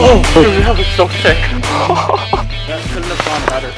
Dude, that was so sick. That couldn't have gone better.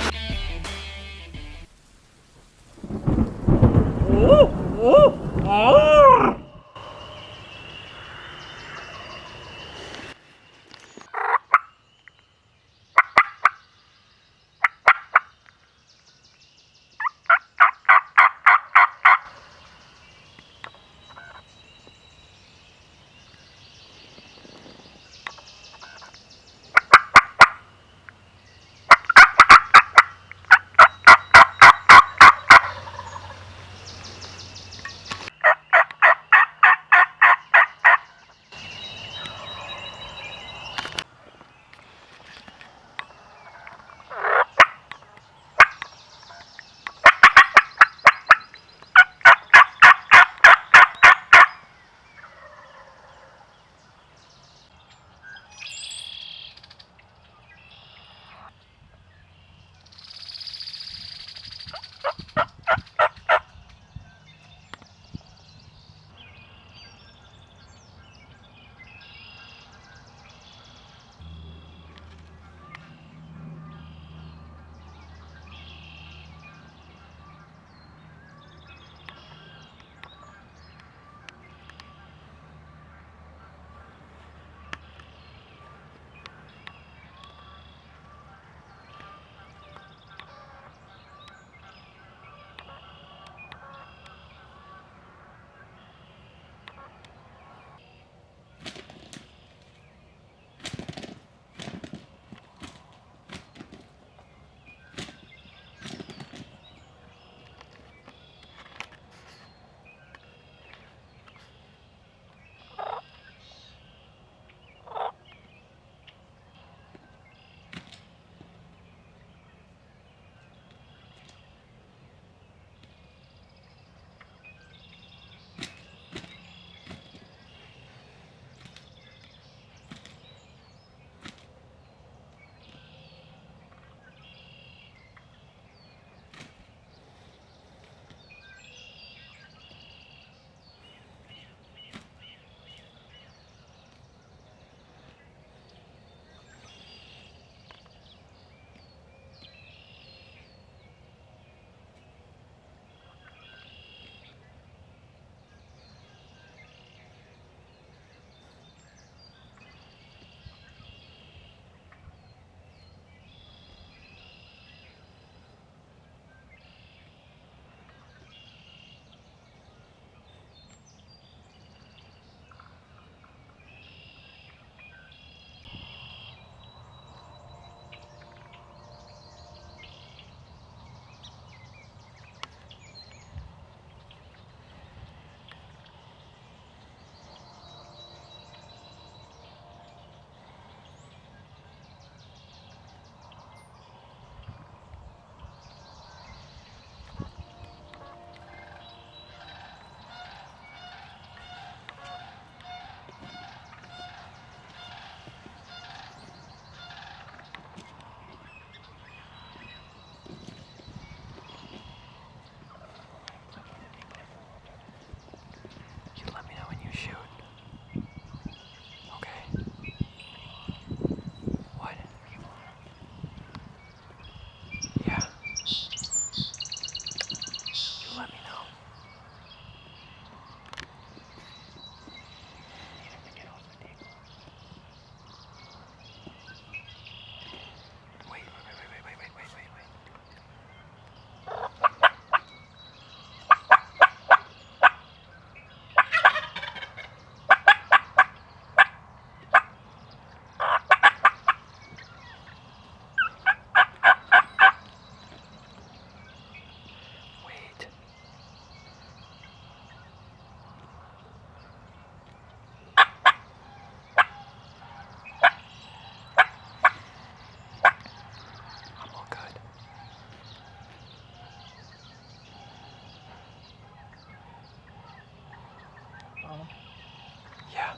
Yeah.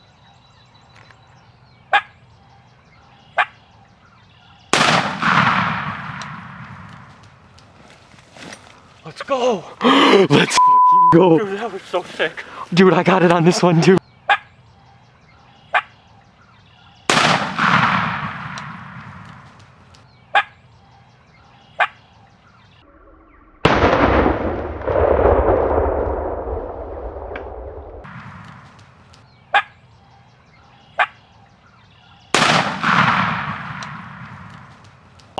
Let's go. Let's fucking go. Dude, that was so sick. Dude, I got it on this one too.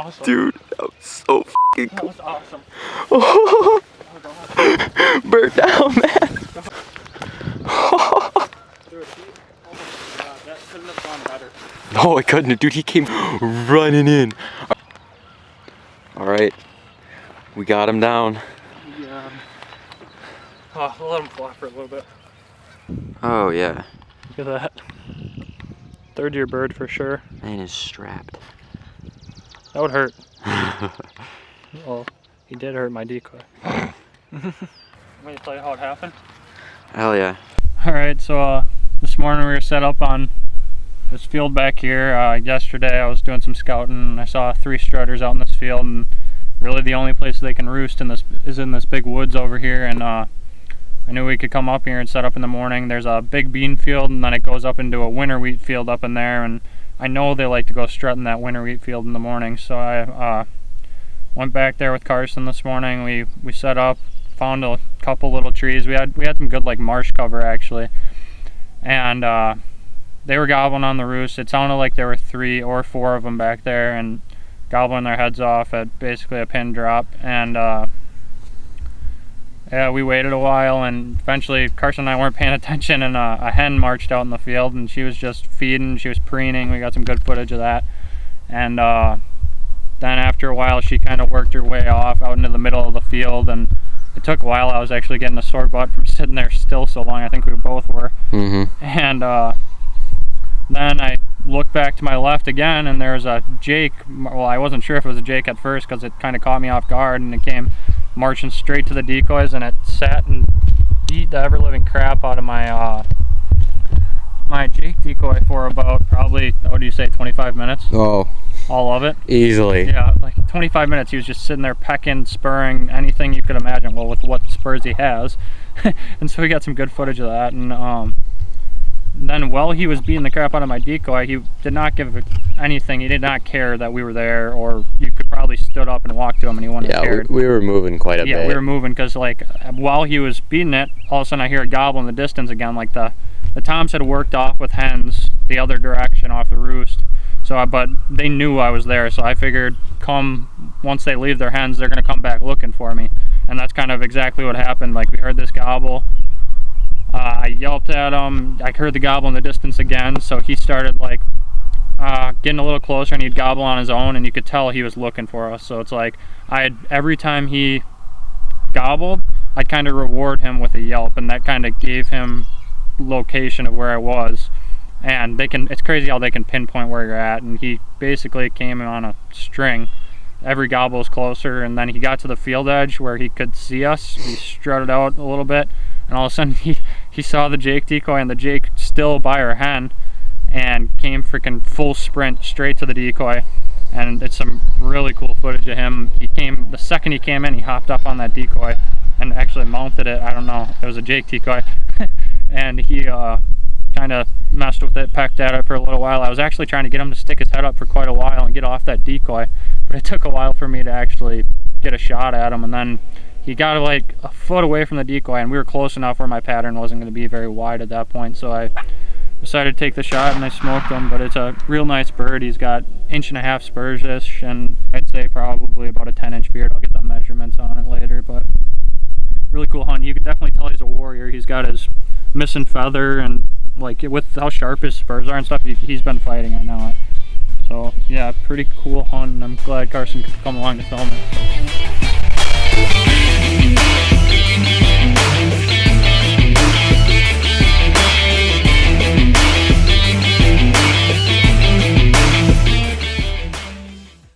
awesome. Dude, that was so fucking That cool. was awesome. Oh, That was awesome. burnt down, man. Dude, that couldn't have gone better. No, I couldn't. Dude, he came running in. Alright. We got him down. Yeah. Oh, we'll let him flop for a little bit. Oh, yeah. Look at that. Third year bird for sure. Man is strapped. That would hurt. Well, he did hurt my decoy. I'm gonna tell you how it happened. Hell yeah. Alright, so this morning we were set up on this field back here. Yesterday I was doing some scouting and I saw 3 strutters out in this field, and really the only place they can roost in this is in this big woods over here, and I knew we could come up here and set up in the morning. There's a big bean field and then it goes up into a winter wheat field up in there, and I know they like to go strutting that winter wheat field in the morning, so I went back there with Carson this morning. We set up, found a couple little trees. We had some good like marsh cover actually, and they were gobbling on the roost. It sounded like there were 3 or 4 of them back there and gobbling their heads off at basically a pin drop. And yeah, we waited a while and eventually Carson and I weren't paying attention, and a hen marched out in the field and she was just feeding, she was preening. We got some good footage of that. And then after a while she kind of worked her way off out into the middle of the field, and it took a while. I was actually getting a sore butt from sitting there still so long. I think we both were. And then I looked back to my left again and there was a jake. Well, I wasn't sure if it was a jake at first because it kind of caught me off guard, and it came marching straight to the decoys, and it sat and beat the ever-living crap out of my my jake decoy for about probably, what do you say, 25 minutes? Oh, All of it. easily. Yeah, like 25 minutes. He was just sitting there pecking, spurring, anything you could imagine. Well, with what spurs he has. And so we got some good footage of that. And then while he was beating the crap out of my decoy, he did not give anything. He did not care that we were there, or you could probably stood up and walk to him and he wouldn't have cared. We were moving quite a bit. Yeah, we were moving because like while he was beating it, all of a sudden I hear a gobble in the distance again. Like the toms had worked off with hens the other direction off the roost. So, but they knew I was there, so I figured once they leave their hens, they're gonna come back looking for me. And that's kind of exactly what happened. Like we heard this gobble. I yelped at him. I heard the gobble in the distance again, so he started like getting a little closer, and he'd gobble on his own, and you could tell he was looking for us. So it's like every time he gobbled, I'd kind of reward him with a yelp, and that kind of gave him location of where I was. And it's crazy how they can pinpoint where you're at, and he basically came on a string. Every gobble was closer, and then he got to the field edge where he could see us. He strutted out a little bit, and all of a sudden he saw the jake decoy and the jake still by her hen, and came freaking full sprint straight to the decoy. And it's some really cool footage of him. The second he came in, he hopped up on that decoy and actually mounted it. I don't know, it was a jake decoy. And he kind of messed with it, pecked at it for a little while. I was actually trying to get him to stick his head up for quite a while and get off that decoy, but it took a while for me to actually get a shot at him. And then he got like a foot away from the decoy, and we were close enough where my pattern wasn't going to be very wide at that point, so I decided to take the shot and I smoked him. But it's a real nice bird. He's got 1.5 inch spurs-ish, and I'd say probably about a 10-inch beard. I'll get the measurements on it later, but really cool hunt. You can definitely tell he's a warrior. He's got his missing feather, and like with how sharp his spurs are and stuff, he's been fighting, I know it. So yeah, pretty cool hunt, and I'm glad Carson could come along to film it.